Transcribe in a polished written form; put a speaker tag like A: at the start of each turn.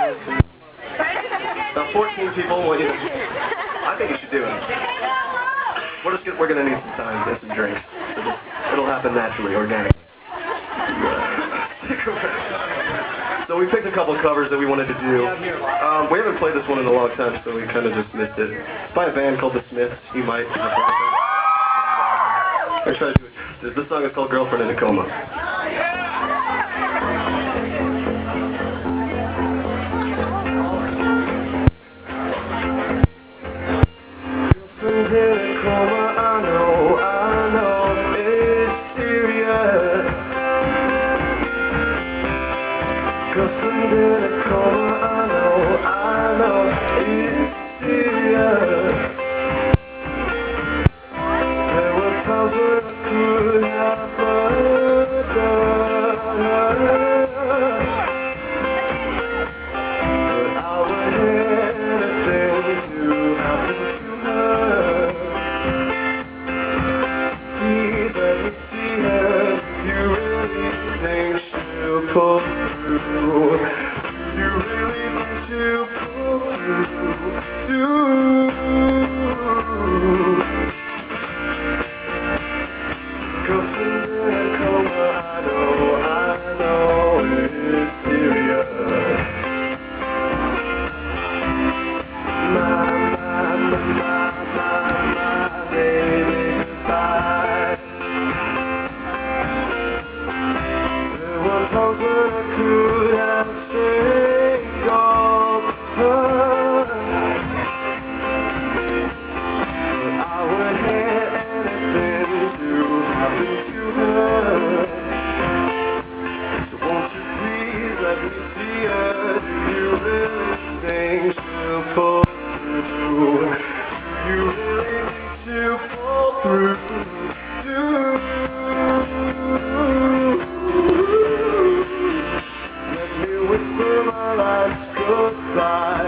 A: About 14 people. Well, you know, I think you should do it. We're gonna need some time and some drinks. It'll happen naturally, organically. So we picked a couple covers that we wanted to do. We haven't played this one in a long time, so we kind of just missed it. It's by a band called The Smiths. You might have heard of them. I tried to do it. This song is called Girlfriend in a Coma. Girlfriend in a coma, I know, it's serious. There were times when I could have murdered, but I would anything to happen to her. Please let me see her. You really think she'll pull through? You really think she'll pull through? Girlfriend in a coma, I know it's serious. My baby, goodbye. There were times when I could have saved all of her, but I would hate anything to happen to her. So won't you please let me see her? Do you really think she'll pull through? Do you really think she'll pull through? Let me whisper my last goodbye.